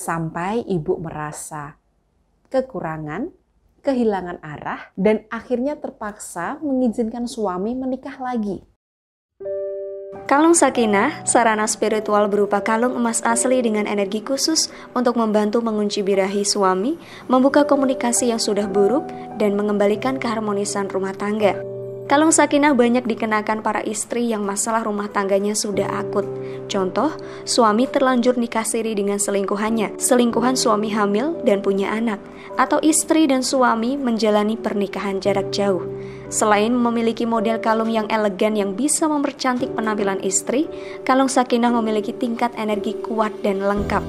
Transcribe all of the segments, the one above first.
sampai ibu merasa kekurangan, kehilangan arah, dan akhirnya terpaksa mengizinkan suami menikah lagi. Kalung Sakinah, sarana spiritual berupa kalung emas asli dengan energi khusus untuk membantu mengunci birahi suami, membuka komunikasi yang sudah buruk, dan mengembalikan keharmonisan rumah tangga. Kalung Sakinah banyak dikenakan para istri yang masalah rumah tangganya sudah akut. Contoh, suami terlanjur nikah siri dengan selingkuhannya, selingkuhan suami hamil dan punya anak, atau istri dan suami menjalani pernikahan jarak jauh. Selain memiliki model kalung yang elegan yang bisa mempercantik penampilan istri, kalung Sakinah memiliki tingkat energi kuat dan lengkap.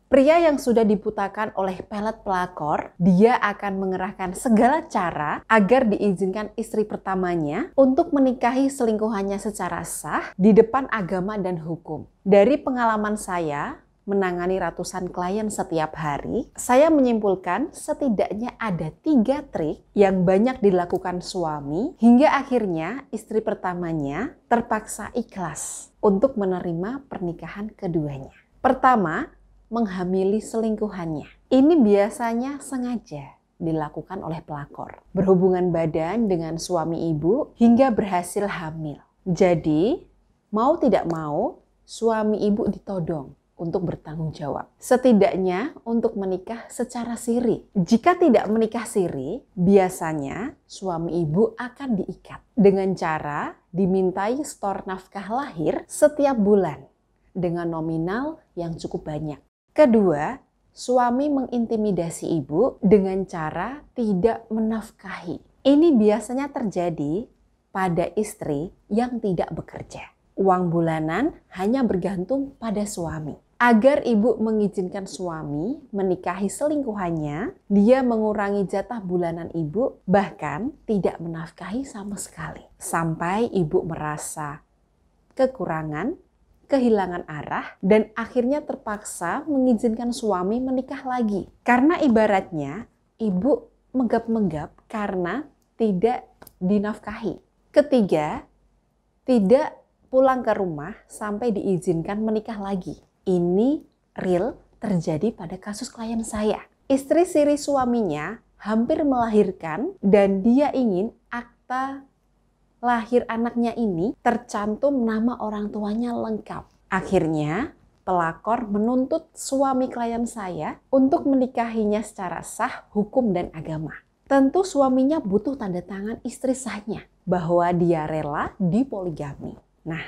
Pria yang sudah dibutakan oleh pelet pelakor, dia akan mengerahkan segala cara agar diizinkan istri pertamanya untuk menikahi selingkuhannya secara sah di depan agama dan hukum. Dari pengalaman saya menangani ratusan klien setiap hari, saya menyimpulkan setidaknya ada 3 trik yang banyak dilakukan suami hingga akhirnya istri pertamanya terpaksa ikhlas untuk menerima pernikahan keduanya. Pertama, menghamili selingkuhannya. Ini biasanya sengaja dilakukan oleh pelakor. Berhubungan badan dengan suami ibu hingga berhasil hamil. Jadi, mau tidak mau, suami ibu ditodong untuk bertanggung jawab. Setidaknya untuk menikah secara siri. Jika tidak menikah siri, biasanya suami ibu akan diikat dengan cara dimintai setor nafkah lahir setiap bulan dengan nominal yang cukup banyak. Kedua, suami mengintimidasi ibu dengan cara tidak menafkahi. Ini biasanya terjadi pada istri yang tidak bekerja. Uang bulanan hanya bergantung pada suami. Agar ibu mengizinkan suami menikahi selingkuhannya, dia mengurangi jatah bulanan ibu, bahkan tidak menafkahi sama sekali. Sampai ibu merasa kekurangan, kehilangan arah, dan akhirnya terpaksa mengizinkan suami menikah lagi. Karena ibaratnya ibu menggap-menggap karena tidak dinafkahi. Ketiga, tidak pulang ke rumah sampai diizinkan menikah lagi. Ini real terjadi pada kasus klien saya. Istri siri suaminya hampir melahirkan dan dia ingin akta lahir anaknya ini tercantum nama orang tuanya lengkap. Akhirnya, pelakor menuntut suami klien saya untuk menikahinya secara sah, hukum, dan agama. Tentu suaminya butuh tanda tangan istri sahnya bahwa dia rela dipoligami. Nah,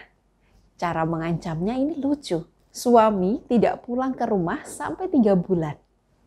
cara mengancamnya ini lucu. Suami tidak pulang ke rumah sampai 3 bulan.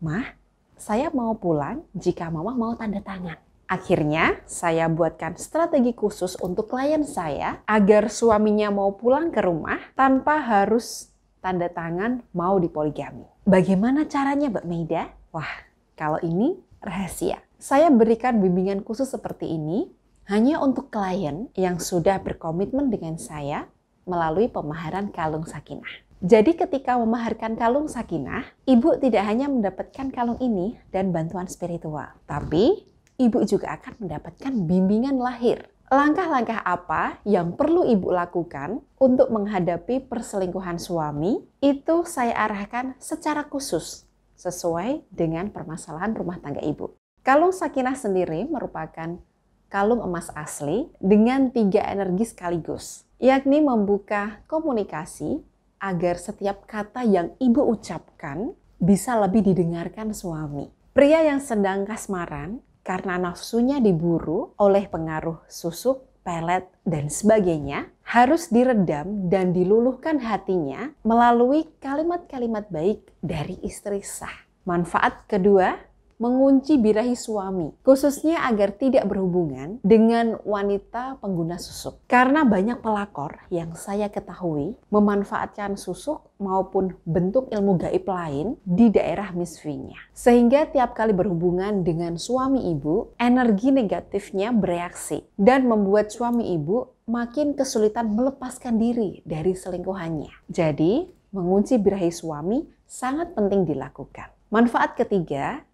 Mah, saya mau pulang jika mama mau tanda tangan. Akhirnya, saya buatkan strategi khusus untuk klien saya agar suaminya mau pulang ke rumah tanpa harus tanda tangan mau dipoligami. Bagaimana caranya, Mbak Meida? Wah, kalau ini rahasia. Saya berikan bimbingan khusus seperti ini hanya untuk klien yang sudah berkomitmen dengan saya melalui pemaharan kalung Sakinah. Jadi ketika memaharkan kalung Sakinah, ibu tidak hanya mendapatkan kalung ini dan bantuan spiritual, tapi ibu juga akan mendapatkan bimbingan lahir. Langkah-langkah apa yang perlu ibu lakukan untuk menghadapi perselingkuhan suami, itu saya arahkan secara khusus sesuai dengan permasalahan rumah tangga ibu. Kalung Sakinah sendiri merupakan kalung emas asli dengan 3 energi sekaligus, yakni membuka komunikasi agar setiap kata yang ibu ucapkan bisa lebih didengarkan suami. Pria yang sedang kasmaran karena nafsunya diburu oleh pengaruh susuk, pelet, dan sebagainya, harus diredam dan diluluhkan hatinya melalui kalimat-kalimat baik dari istri sah. Manfaat kedua, mengunci birahi suami, khususnya agar tidak berhubungan dengan wanita pengguna susuk. Karena banyak pelakor yang saya ketahui memanfaatkan susuk maupun bentuk ilmu gaib lain di daerah misfinya. Sehingga tiap kali berhubungan dengan suami ibu, energi negatifnya bereaksi dan membuat suami ibu makin kesulitan melepaskan diri dari selingkuhannya. Jadi, mengunci birahi suami sangat penting dilakukan. Manfaat ketiga,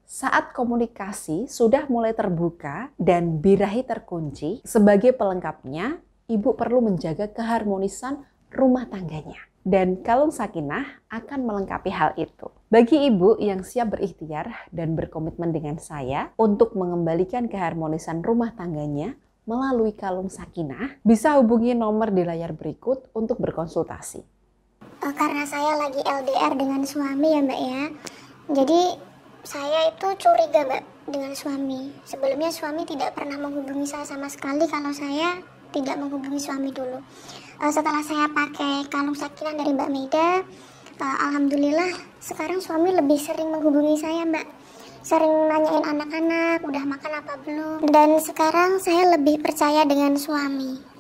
saat komunikasi sudah mulai terbuka dan birahi terkunci, sebagai pelengkapnya, ibu perlu menjaga keharmonisan rumah tangganya. Dan kalung sakinah akan melengkapi hal itu. Bagi ibu yang siap berikhtiar dan berkomitmen dengan saya untuk mengembalikan keharmonisan rumah tangganya melalui kalung sakinah, bisa hubungi nomor di layar berikut untuk berkonsultasi. Karena saya lagi LDR dengan suami ya Mbak ya, jadi saya itu curiga Mbak dengan suami. Sebelumnya suami tidak pernah menghubungi saya sama sekali kalau saya tidak menghubungi suami dulu. Setelah saya pakai kalung sakinah dari Mbak Maida, alhamdulillah sekarang suami lebih sering menghubungi saya Mbak. Sering nanyain anak-anak, udah makan apa belum. Dan sekarang saya lebih percaya dengan suami.